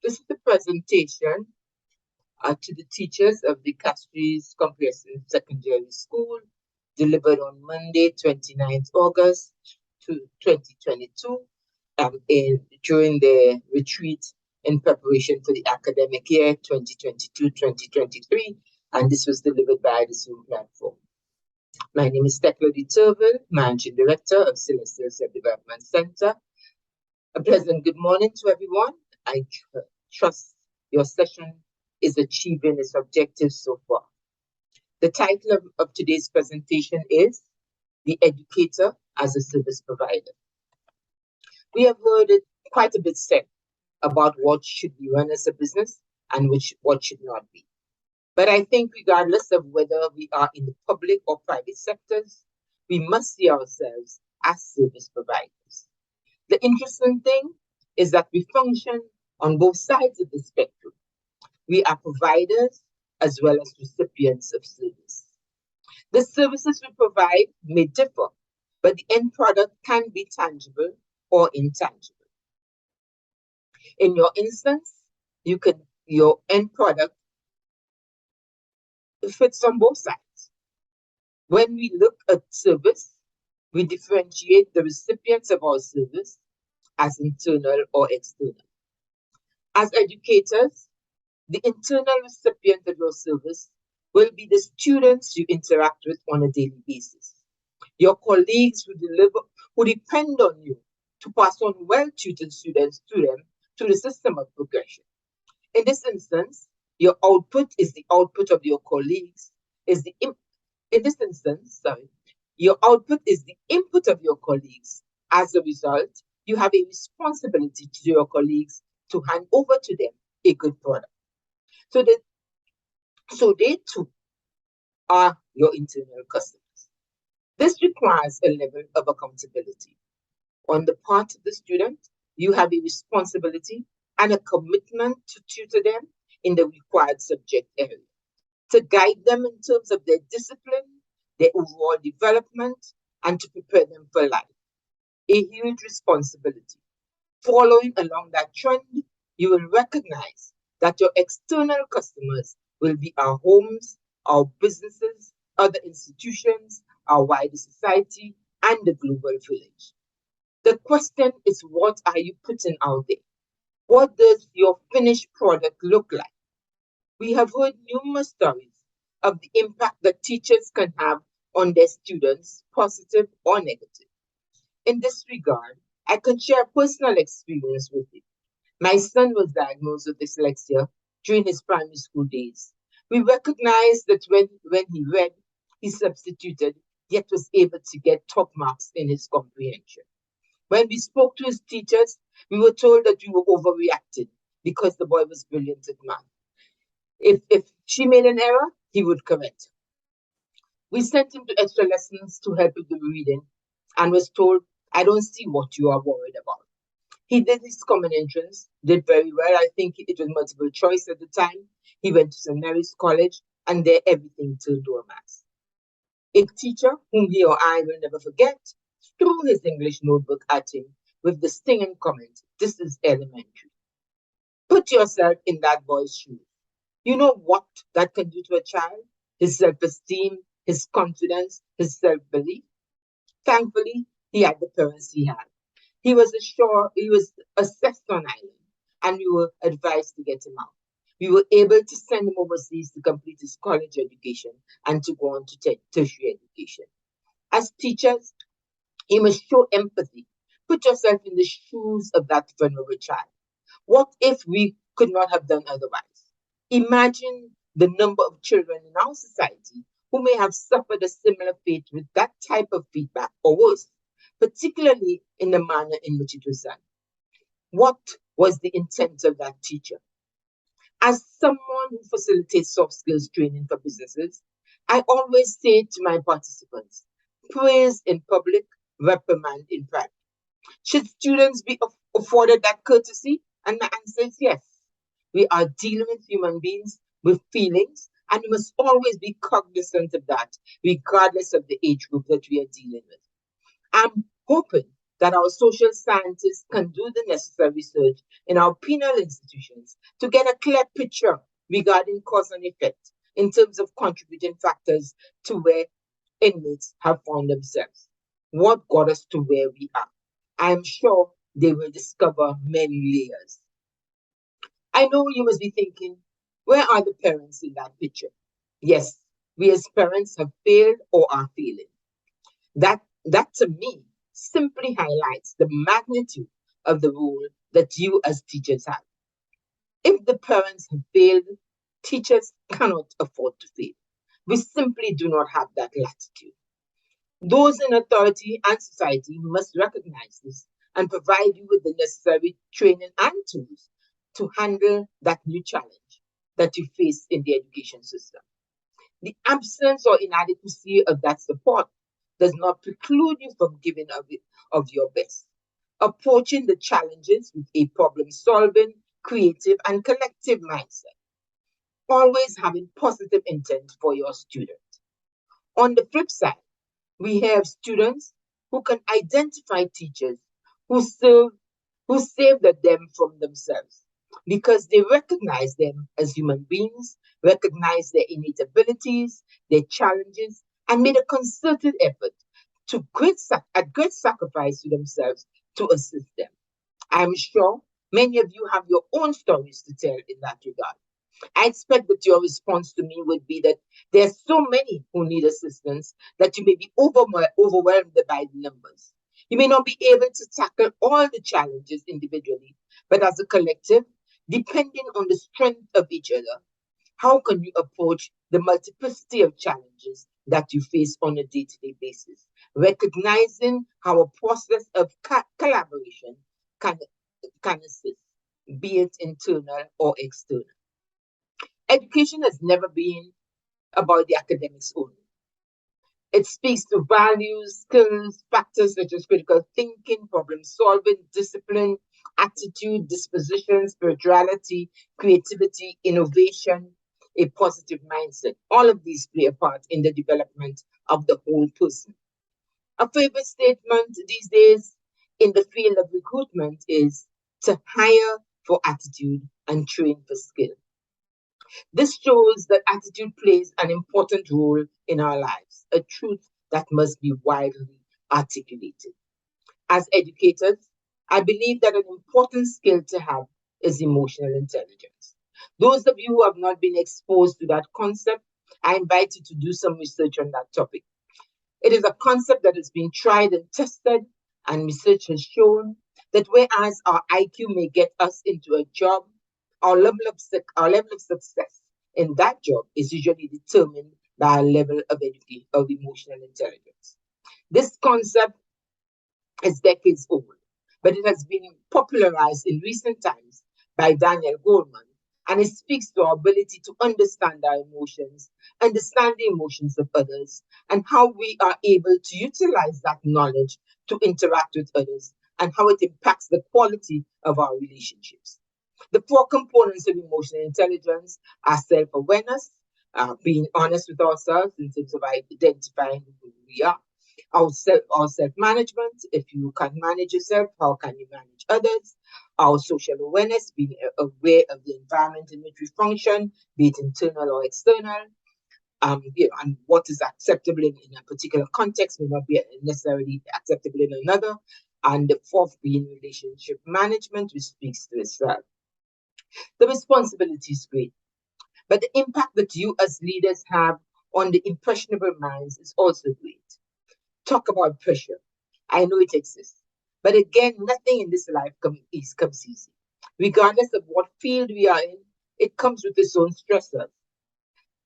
This is the presentation to the teachers of the Castries Comprehensive Secondary School, delivered on Monday, 29th August 2022, during the retreat in preparation for the academic year 2022-2023, and this was delivered by the Zoom platform. My name is Thecla C, Managing Director of Celestial Self-Development Center. A pleasant good morning to everyone. I trust your session is achieving its objectives so far. The title of today's presentation is The Educator as a Service Provider. We have heard it quite a bit said about what should be run as a business and what should not be. But I think regardless of whether we are in the public or private sectors, we must see ourselves as service providers. The interesting thing is that we function on both sides of the spectrum. We are providers as well as recipients of service. The services we provide may differ, but the end product can be tangible or intangible. In your instance, your end product fits on both sides. When we look at service, we differentiate the recipients of our service as internal or external. As educators, the internal recipient of your service will be the students you interact with on a daily basis. Your colleagues who depend on you to pass on well-tutored students to them through the system of progression. In this instance, your output is the output of your colleagues. Your output is the input of your colleagues. As a result, you have a responsibility to your colleagues to hand over to them a good product. So they too are your internal customers. This requires a level of accountability. On the part of the student, you have a responsibility and a commitment to tutor them in the required subject area, to guide them in terms of their discipline, their overall development, and to prepare them for life. A huge responsibility. Following along that trend, you will recognize that your external customers will be our homes, our businesses, other institutions, our wider society, and the global village. The question is, what are you putting out there? What does your finished product look like? We have heard numerous stories of the impact that teachers can have on their students, positive or negative. In this regard, I can share personal experience with you. My son was diagnosed with dyslexia during his primary school days. We recognized that when he read, he substituted, yet was able to get top marks in his comprehension. When we spoke to his teachers, we were told that we were overreacting because the boy was brilliant at math. If she made an error, he would correct. We sent him to extra lessons to help with the reading and was told, I don't see what you are worried about. He did his common entrance, did very well. I think it was multiple choice at the time. He went to St. Mary's College, and there everything turned to a mass. A teacher, whom he or I will never forget, threw his English notebook at him with the stinging comment, "This is elementary." Put yourself in that boy's shoes. You know what that can do to a child? His self-esteem, his confidence, his self-belief. Thankfully, he had the parents he had. He was assessed on island, and we were advised to get him out. We were able to send him overseas to complete his college education and to go on to tertiary education. As teachers, you must show empathy. Put yourself in the shoes of that vulnerable child. What if we could not have done otherwise? Imagine the number of children in our society who may have suffered a similar fate with that type of feedback or worse, particularly in the manner in which it was done. What was the intent of that teacher? As someone who facilitates soft skills training for businesses, I always say to my participants, praise in public, reprimand in private. Should students be afforded that courtesy? And my answer is yes. We are dealing with human beings with feelings, and we must always be cognizant of that, regardless of the age group that we are dealing with. I'm hoping that our social scientists can do the necessary research in our penal institutions to get a clear picture regarding cause and effect in terms of contributing factors to where inmates have found themselves. What got us to where we are? I am sure they will discover many layers. I know you must be thinking, where are the parents in that picture? Yes, we as parents have failed or are failing. That to me simply highlights the magnitude of the role that you as teachers have. If the parents have failed, teachers cannot afford to fail. We simply do not have that latitude. Those in authority and society must recognize this and provide you with the necessary training and tools to handle that new challenge that you face in the education system. The absence or inadequacy of that support does not preclude you from giving of your best, approaching the challenges with a problem solving, creative, and collective mindset, always having positive intent for your student. On the flip side, we have students who can identify teachers who serve who saved them from themselves because they recognize them as human beings, recognize their innate abilities, their challenges, and made a concerted effort at great sacrifice to themselves to assist them. I'm sure many of you have your own stories to tell in that regard. I expect that your response to me would be that there's so many who need assistance that you may be overwhelmed by the numbers. You may not be able to tackle all the challenges individually, but as a collective, depending on the strength of each other, how can you approach the multiplicity of challenges that you face on a day-to-day basis, recognizing how a process of collaboration can, can assist, be it internal or external. Education has never been about the academics only. It speaks to values, skills, factors such as critical thinking, problem solving, discipline, attitude, disposition, spirituality, creativity, innovation, a positive mindset. All of these play a part in the development of the whole person. A favorite statement these days in the field of recruitment is to hire for attitude and train for skill. This shows that attitude plays an important role in our lives, a truth that must be widely articulated. As educators, I believe that an important skill to have is emotional intelligence. Those of you who have not been exposed to that concept, I invite you to do some research on that topic. It is a concept that has been tried and tested, and research has shown that whereas our IQ may get us into a job, our level of success in that job is usually determined by our level of emotional intelligence. This concept is decades old, but it has been popularized in recent times by Daniel Goleman, and it speaks to our ability to understand our emotions, understand the emotions of others, and how we are able to utilize that knowledge to interact with others, and how it impacts the quality of our relationships. The four components of emotional intelligence are self awareness, being honest with ourselves in terms of identifying who we are, our self management. If you can manage yourself, how can you manage others? Our social awareness, being aware of the environment in which we function, be it internal or external. And what is acceptable in a particular context may not be necessarily acceptable in another. And the fourth being relationship management, which speaks to itself. The responsibility is great, but the impact that you as leaders have on the impressionable minds is also great. Talk about pressure. I know it exists, but again, nothing in this life comes easy. Regardless of what field we are in, it comes with its own stressors.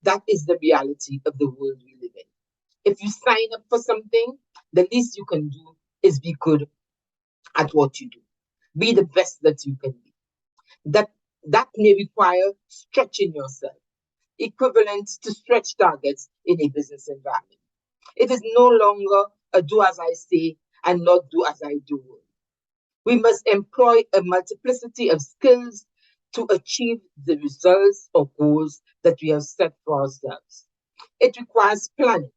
That is the reality of the world we live in. If you sign up for something, the least you can do is be good at what you do. Be the best that you can be. That that may require stretching yourself, equivalent to stretch targets in a business environment. It is no longer a do as I say and not do as I do. We must employ a multiplicity of skills to achieve the results or goals that we have set for ourselves. It requires planning,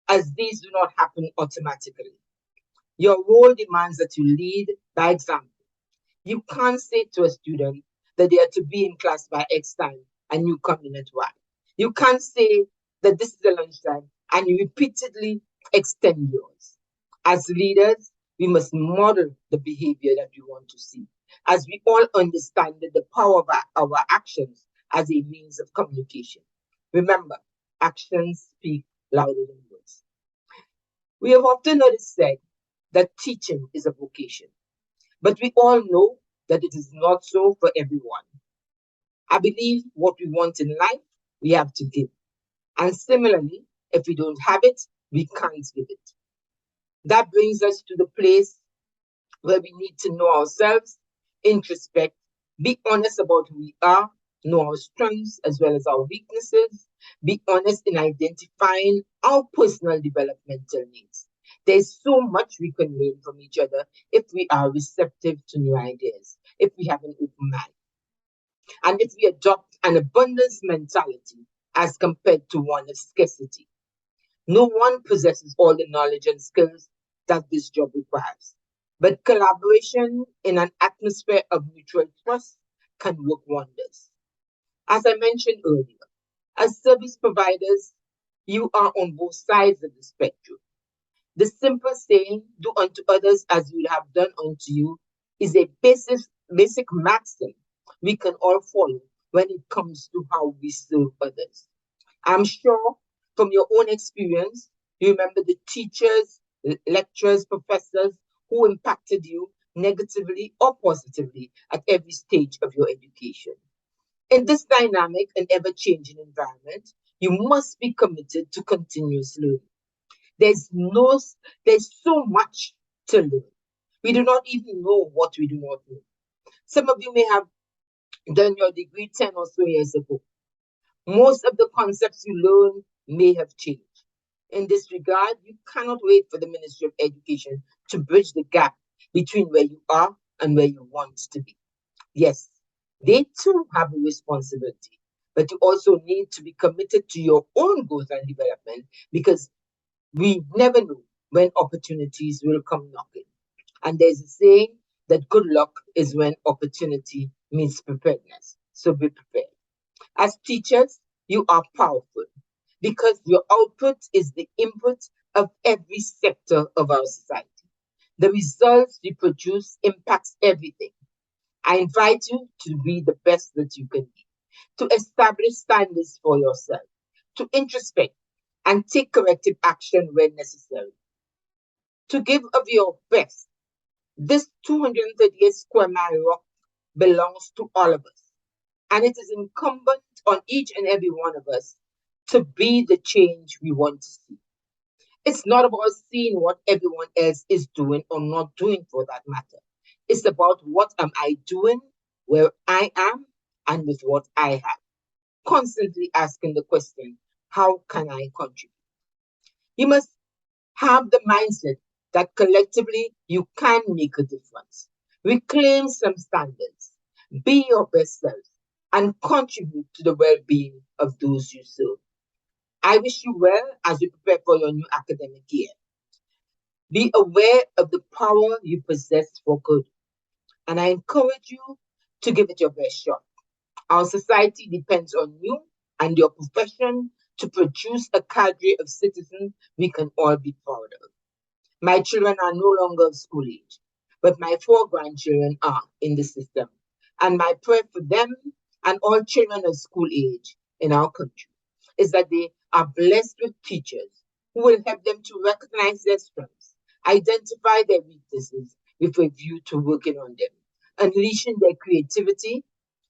as these do not happen automatically. Your role demands that you lead by example. You can't say to a student that they are to be in class by X time and you come in at Y. You can't say that this is the lunchtime and you repeatedly extend yours. As leaders, we must model the behavior that we want to see, as we all understand that the power of our actions as a means of communication. Remember, actions speak louder than words. We have often heard it said that teaching is a vocation, but we all know that it is not so for everyone. I believe what we want in life, we have to give. And similarly, if we don't have it, we can't give it. That brings us to the place where we need to know ourselves, introspect, be honest about who we are, know our strengths as well as our weaknesses, be honest in identifying our personal developmental needs. There's so much we can learn from each other if we are receptive to new ideas, if we have an open mind, and if we adopt an abundance mentality as compared to one of scarcity. No one possesses all the knowledge and skills that this job requires. But collaboration in an atmosphere of mutual trust can work wonders. As I mentioned earlier, as service providers, you are on both sides of the spectrum. The simple saying, do unto others as you have done unto you, is a basic maxim we can all follow when it comes to how we serve others. I'm sure from your own experience, you remember the teachers, lecturers, professors who impacted you negatively or positively at every stage of your education. In this dynamic and ever changing environment, you must be committed to continuous learning. There's no, there's so much to learn. We do not even know what we do not know. Some of you may have done your degree 10 or so years ago. Most of the concepts you learn may have changed. In this regard, you cannot wait for the Ministry of Education to bridge the gap between where you are and where you want to be. Yes, they too have a responsibility, but you also need to be committed to your own growth and development because we never know when opportunities will come knocking. And there's a saying that good luck is when opportunity meets preparedness. So be prepared. As teachers, you are powerful because your output is the input of every sector of our society. The results you produce impacts everything. I invite you to be the best that you can be, to establish standards for yourself, to introspect and take corrective action when necessary, to give of your best. This 238 square mile rock belongs to all of us, and it is incumbent on each and every one of us to be the change we want to see. It's not about seeing what everyone else is doing or not doing for that matter. It's about what am I doing, where I am, and with what I have. Constantly asking the question, how can I contribute? You must have the mindset that collectively you can make a difference. Reclaim some standards, be your best self, and contribute to the well being of those you serve. I wish you well as you prepare for your new academic year. Be aware of the power you possess for good, and I encourage you to give it your best shot. Our society depends on you and your profession to produce a cadre of citizens we can all be proud of. My children are no longer of school age, but my four grandchildren are in the system. And my prayer for them and all children of school age in our country is that they are blessed with teachers who will help them to recognize their strengths, identify their weaknesses with a view to working on them, unleashing their creativity,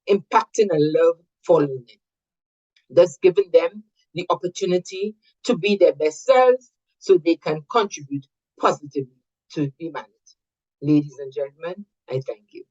impacting a love for learning, thus giving them the opportunity to be their best selves so they can contribute positively to humanity. Ladies and gentlemen, I thank you.